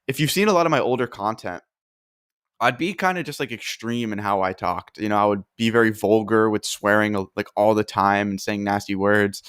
if you've seen a lot of my older content, I'd be kind of just like extreme in how I talked. I would be very vulgar with swearing like all the time and saying nasty words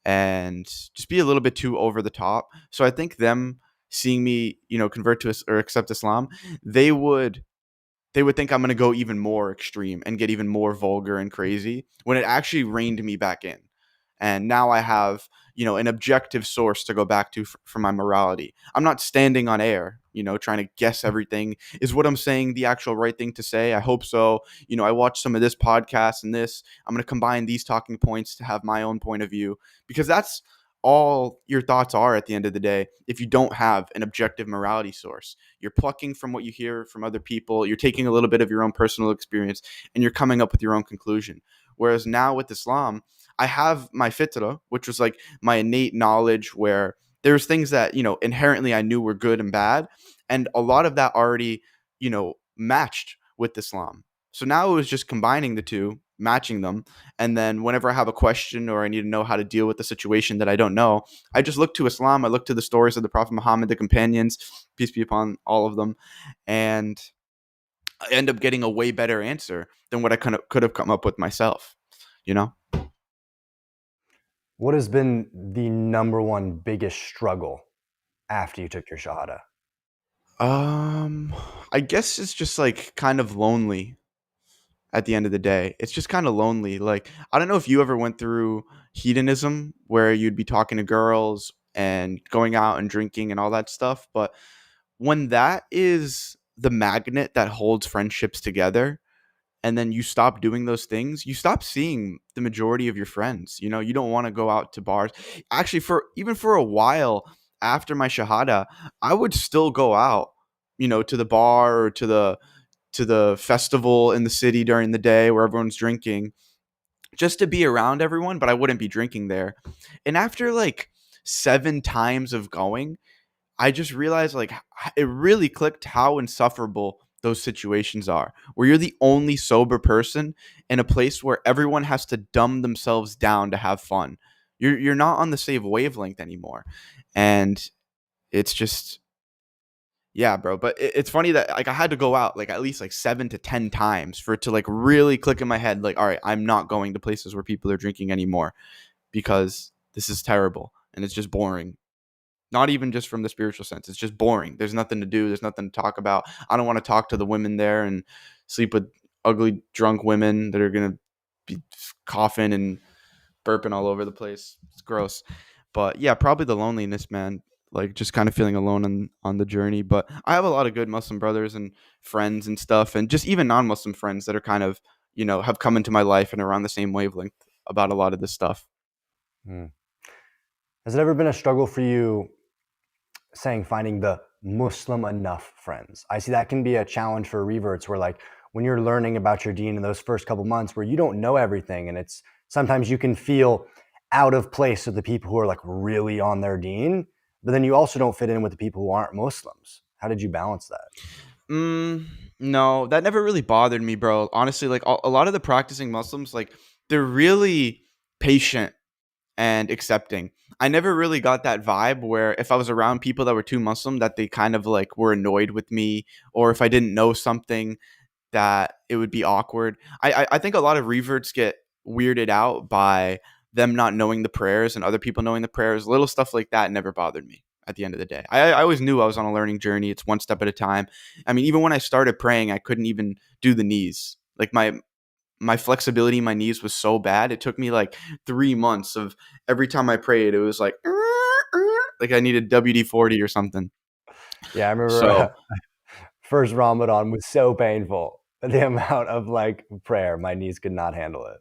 and just be a little bit too over the top. So I think them seeing me, convert to or accept Islam, they would they would think I'm going to go even more extreme and get even more vulgar and crazy when it actually reined me back in. And now I have, an objective source to go back to for my morality. I'm not standing on air, trying to guess everything. Is what I'm saying the actual right thing to say? I hope so. I watched some of this podcast and this. I'm going to combine these talking points to have my own point of view, because that's all your thoughts are at the end of the day. If you don't have an objective morality source, you're plucking from what you hear from other people, you're taking a little bit of your own personal experience, and you're coming up with your own conclusion. Whereas now with Islam, I have my Fitra, which was like my innate knowledge, where there's things that, inherently I knew were good and bad. And a lot of that already, matched with Islam. So now it was just combining the two, matching them. And then whenever I have a question or I need to know how to deal with the situation that I don't know, I just look to Islam. I look to the stories of the Prophet Muhammad, the companions, peace be upon all of them. And I end up getting a way better answer than what I could have come up with myself, you know? What has been the number one biggest struggle after you took your Shahada? I guess it's just like kind of lonely at the end of the day. It's just kind of lonely. Like, I don't know if you ever went through hedonism where you'd be talking to girls and going out and drinking and all that stuff, but when that is the magnet that holds friendships together, and then you stop doing those things, you stop seeing the majority of your friends. You don't want to go out to bars. Actually, for a while after my Shahada, I would still go out, to the bar or to the festival in the city during the day where everyone's drinking, just to be around everyone, but I wouldn't be drinking there. And after like 7 times of going, I just realized, like, it really clicked how insufferable those situations are, where you're the only sober person in a place where everyone has to dumb themselves down to have fun. You're not on the same wavelength anymore, and it's just, yeah, bro. But it's funny that, like, I had to go out like at least like 7 to 10 times for it to like really click in my head. Like, all right, I'm not going to places where people are drinking anymore, because this is terrible and it's just boring. Not even just from the spiritual sense. It's just boring. There's nothing to do. There's nothing to talk about. I don't want to talk to the women there and sleep with ugly drunk women that are going to be coughing and burping all over the place. It's gross. But yeah, probably the loneliness, man. Like, just kind of feeling alone on the journey. But I have a lot of good Muslim brothers and friends and stuff, and just even non-Muslim friends that are kind of, have come into my life and are on the same wavelength about a lot of this stuff. Hmm. Has it ever been a struggle for you finding the Muslim enough friends? I see that can be a challenge for reverts, where like when you're learning about your Deen in those first couple months where you don't know everything, and it's sometimes you can feel out of place with the people who are like really on their Deen, but then you also don't fit in with the people who aren't Muslims. How did you balance that? No, that never really bothered me, bro. Honestly, like a lot of the practicing Muslims, like, they're really patient and accepting. I never really got that vibe where if I was around people that were too Muslim, that they kind of like were annoyed with me, or if I didn't know something, that it would be awkward. I think a lot of reverts get weirded out by them not knowing the prayers and other people knowing the prayers. Little stuff like that never bothered me at the end of the day. I always knew I was on a learning journey. It's one step at a time. I mean, even when I started praying, I couldn't even do the knees. Like, my flexibility in my knees was so bad. It took me like 3 months of every time I prayed, it was like I needed WD-40 or something. Yeah, I remember So first Ramadan was so painful. The amount of like prayer, my knees could not handle it.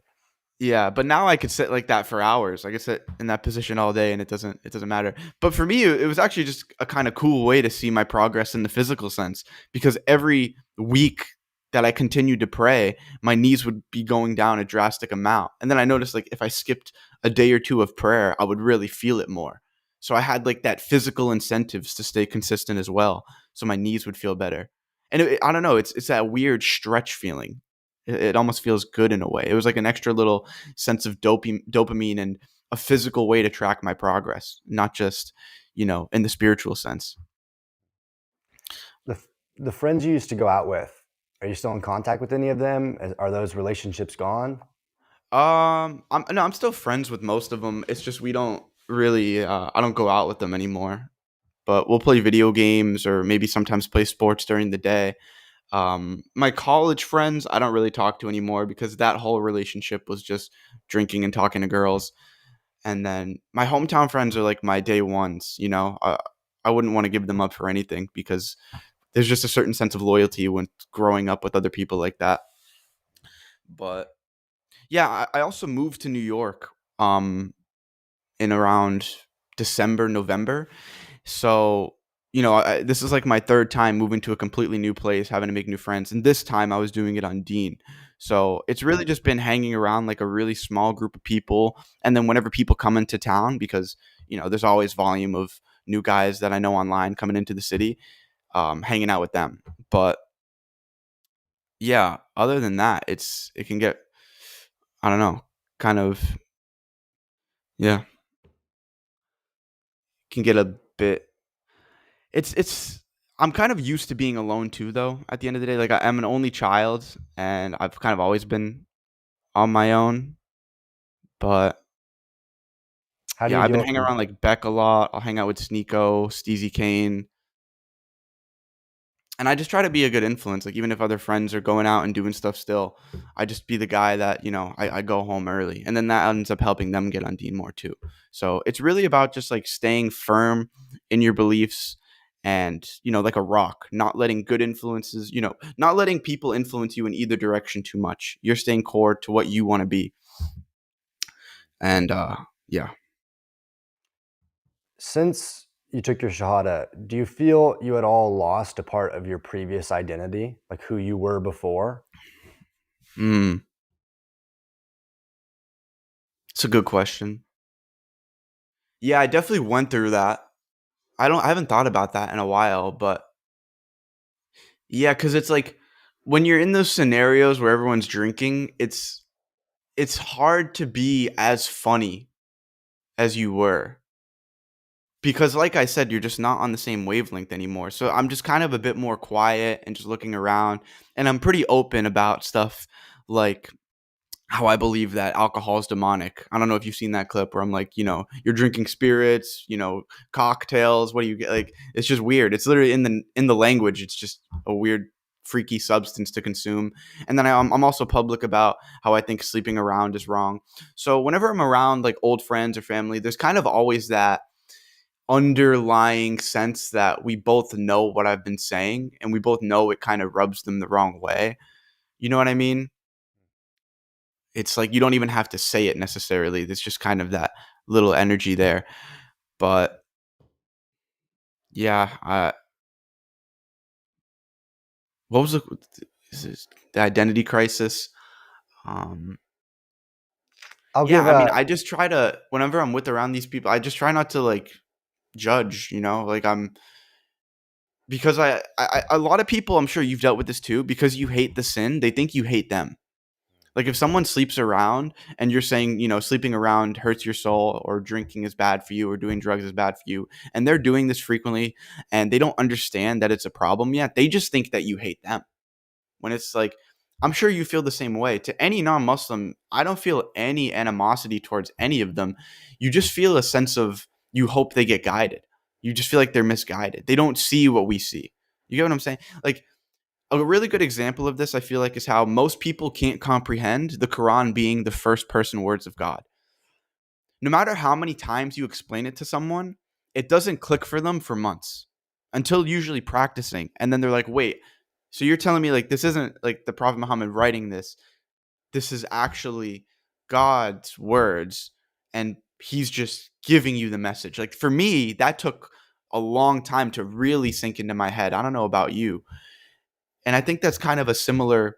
yeah, but now I could sit like that for hours. I could sit in that position all day, and it doesn't matter. But for me, it was actually just a kind of cool way to see my progress in the physical sense, because every week that I continued to pray, my knees would be going down a drastic amount. And then I noticed, like, if I skipped a day or two of prayer, I would really feel it more. So I had like that physical incentives to stay consistent as well, so my knees would feel better. And I don't know, it's that weird stretch feeling. It almost feels good in a way. It was like an extra little sense of dopamine and a physical way to track my progress, not just, in the spiritual sense. the the friends you used to go out with, are you still in contact with any of them? Are those relationships gone? I'm still friends with most of them. It's just we don't really I don't go out with them anymore. But we'll play video games or maybe sometimes play sports during the day. My college friends, I don't really talk to anymore because that whole relationship was just drinking and talking to girls. And then my hometown friends are like my day ones, you know. I wouldn't want to give them up for anything because there's just a certain sense of loyalty when growing up with other people like that. But yeah, I also moved to New York in around December, November. So, this is like my third time moving to a completely new place, having to make new friends. And this time I was doing it on Deen. So it's really just been hanging around like a really small group of people. And then whenever people come into town, because, there's always volume of new guys that I know online coming into the city, hanging out with them. But yeah, other than that, it can get, I don't know, kind of, yeah, can get a bit it's I'm kind of used to being alone too though at the end of the day. Like I'm an only child and I've kind of always been on my own. But How do yeah, you I've been deal? hanging around like Beck a lot. I'll hang out with Sneeko, Steezy Kane. And I just try to be a good influence. Like even if other friends are going out and doing stuff still, I just be the guy that, I go home early. And then that ends up helping them get on Dean more too. So it's really about just like staying firm in your beliefs and, like a rock, not letting good influences, not letting people influence you in either direction too much. You're staying core to what you want to be. And yeah. Since you took your Shahada, do you feel you at all lost a part of your previous identity, like who you were before? Mm, it's a good question. Yeah, I definitely went through that. I haven't thought about that in a while, but yeah, because it's like when you're in those scenarios where everyone's drinking, it's hard to be as funny as you were because, like I said, you're just not on the same wavelength anymore. So I'm just kind of a bit more quiet and just looking around, and I'm pretty open about stuff like how I believe that alcohol is demonic. I don't know if you've seen that clip where I'm like, you're drinking spirits, cocktails. What do you get? Like, it's just weird. It's literally in the language. It's just a weird, freaky substance to consume. And then I'm also public about how I think sleeping around is wrong. So whenever I'm around like old friends or family, there's kind of always that underlying sense that we both know what I've been saying, and we both know it kind of rubs them the wrong way. You know what I mean? It's like you don't even have to say it necessarily. There's just kind of that little energy there. But yeah, what was the identity crisis? Um, I'll yeah, give I mean, a I just try to whenever I'm with around these people, I just try not to like judge. Like I'm because a lot of people, I'm sure you've dealt with this too. Because you hate the sin, they think you hate them. Like if someone sleeps around and you're saying, sleeping around hurts your soul or drinking is bad for you or doing drugs is bad for you, and they're doing this frequently and they don't understand that it's a problem yet, they just think that you hate them. When it's like, I'm sure you feel the same way. To any non-Muslim, I don't feel any animosity towards any of them. You just feel a sense of you hope they get guided. You just feel like they're misguided. They don't see what we see. You get what I'm saying? Like a really good example of this, I feel like, is how most people can't comprehend the Quran being the first person words of God. No matter how many times you explain it to someone, it doesn't click for them for months until usually practicing. And then they're like, wait, so you're telling me like this isn't like the Prophet Muhammad writing this. This is actually God's words. And he's just giving you the message. Like for me, that took a long time to really sink into my head. I don't know about you. And I think that's kind of a similar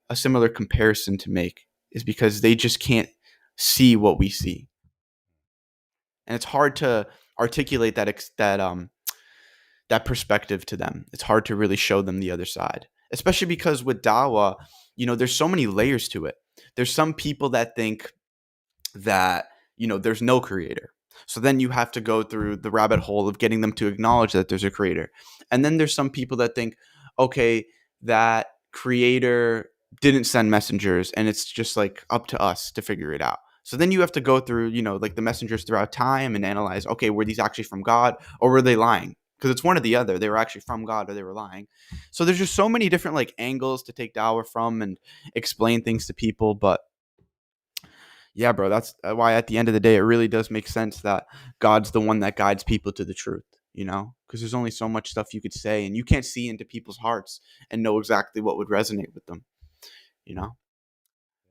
comparison to make is because they just can't see what we see, and it's hard to articulate that perspective to them. It's hard to really show them the other side, especially because with Dawa, there's so many layers to it. There's some people that think that there's no creator. So then you have to go through the rabbit hole of getting them to acknowledge that there's a creator. And then there's some people that think, okay, that creator didn't send messengers and it's just like up to us to figure it out. So then you have to go through, like the messengers throughout time and analyze, okay, were these actually from God or were they lying? Because it's one or the other. They were actually from God or they were lying. So there's just so many different like angles to take Dawa from and explain things to people. But yeah, bro, that's why at the end of the day, it really does make sense that God's the one that guides people to the truth, because there's only so much stuff you could say and you can't see into people's hearts and know exactly what would resonate with them, you know?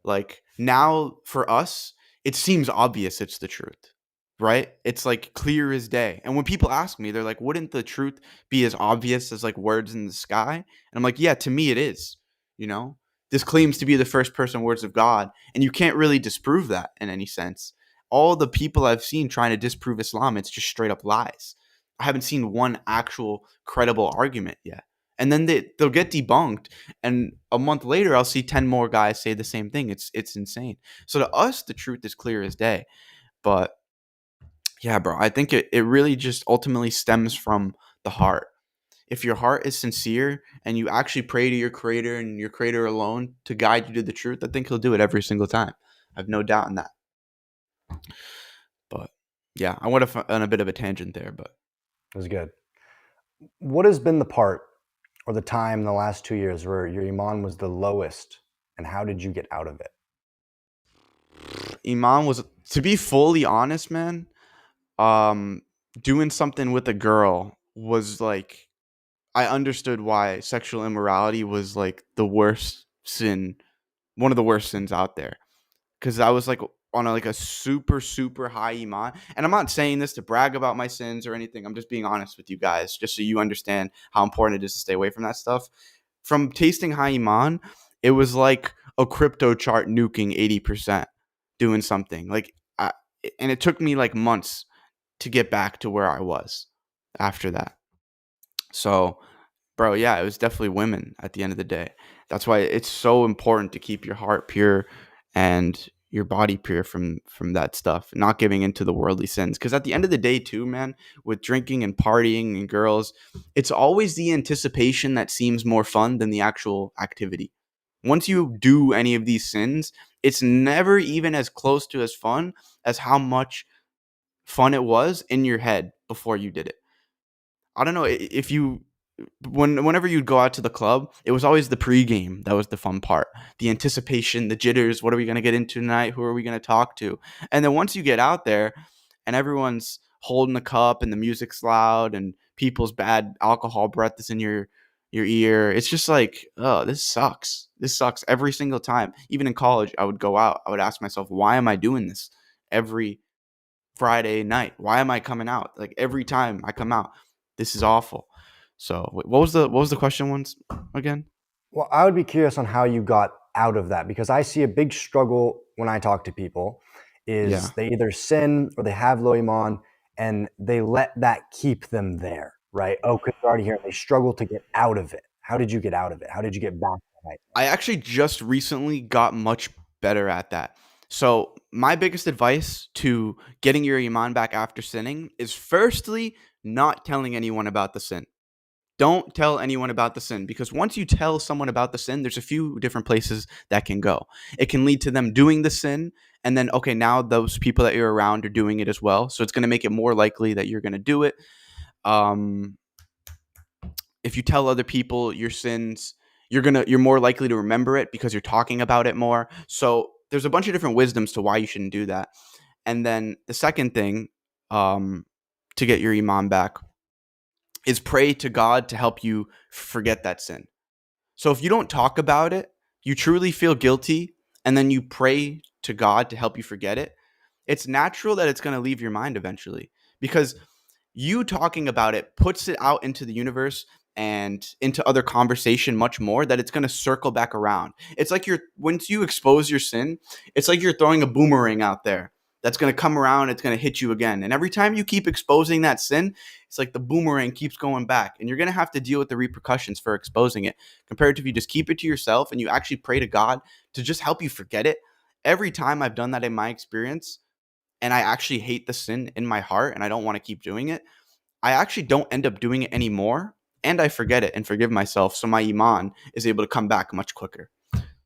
Like now for us, it seems obvious it's the truth, right? It's like clear as day. And when people ask me, they're like, wouldn't the truth be as obvious as like words in the sky? And I'm like, yeah, to me it is, you know? This claims to be the first person words of God, and you can't really disprove that in any sense. All the people I've seen trying to disprove Islam, it's just straight up lies. I haven't seen one actual credible argument yet. And then they'll get debunked, and a month later I'll see 10 more guys say the same thing. It's insane. So to us the truth is clear as day. But yeah, bro, I think it really just ultimately stems from the heart. If your heart is sincere and you actually pray to your creator and your creator alone to guide you to the truth, I think he'll do it every single time. I have no doubt in that. But yeah, I went on a bit of a tangent there, but It was good. What has been the part or the time in the last 2 years where your Iman was the lowest, and how did you get out of it? Iman was, to be fully honest, man, um doing something with a girl was like, I understood why sexual immorality was like the worst sin, one of the worst sins out there. Because I was like on like a super super high Iman, and I'm not saying this to brag about my sins or anything. I'm just being honest with you guys, just so you understand how important it is to stay away from that stuff. From tasting high Iman, it was like a crypto chart nuking 80%, doing something like, and it took me like months to get back to where I was after that. So, bro, yeah, it was definitely women at the end of the day. That's why it's so important to keep your heart pure and your body pure from that stuff, not giving into the worldly sins. Because at the end of the day, too, man, with drinking and partying and girls, it's always the anticipation that seems more fun than the actual activity. Once you do any of these sins, it's never even as close to as fun as how much fun it was in your head before you did it. I don't know if you whenever you'd go out to the club, it was always the pregame that was the fun part. The anticipation, the jitters, what are we gonna get into tonight? Who are we gonna talk to? And then once you get out there and everyone's holding the cup and the music's loud and people's bad alcohol breath is in your ear, it's just like, oh, this sucks. This sucks every single time. Even in college, I would go out. I would ask myself, why am I doing this every Friday night? Why am I coming out? Like every time I come out, this is awful. So what was the question once again? Well, I would be curious on how you got out of that, because I see a big struggle when I talk to people Yeah. is they either sin or they have low Iman and they let that keep them there, right? Oh, because they're already here. They struggle to get out of it. How did you get out of it? How did you get back to it? I actually just recently got much better at that. So my biggest advice to getting your iman back after sinning is firstly not telling anyone about the sin. Don't tell anyone about the sin, because once you tell someone about the sin, there's a few different places that can go. It can lead to them doing the sin, and then, okay, now those people that you're around are doing it as well. So it's going to make it more likely that you're going to do it. Um, if you tell other people your sins, you're more likely to remember it because you're talking about it more. So there's a bunch of different wisdoms to why you shouldn't do that. And then the second thing, um, to get your iman back, is pray to God to help you forget that sin. So if you don't talk about it, you truly feel guilty, and then you pray to God to help you forget it, it's natural that it's going to leave your mind eventually, because you talking about it puts it out into the universe and into other conversation much more, that it's going to circle back around. It's like once you expose your sin, it's like you're throwing a boomerang out there that's going to come around, it's going to hit you again. And every time you keep exposing that sin, it's like the boomerang keeps going back, and you're going to have to deal with the repercussions for exposing it, compared to if you just keep it to yourself and you actually pray to God to just help you forget it. Every time I've done that in my experience, and I actually hate the sin in my heart and I don't want to keep doing it, I actually don't end up doing it anymore, and I forget it and forgive myself, so my Iman is able to come back much quicker.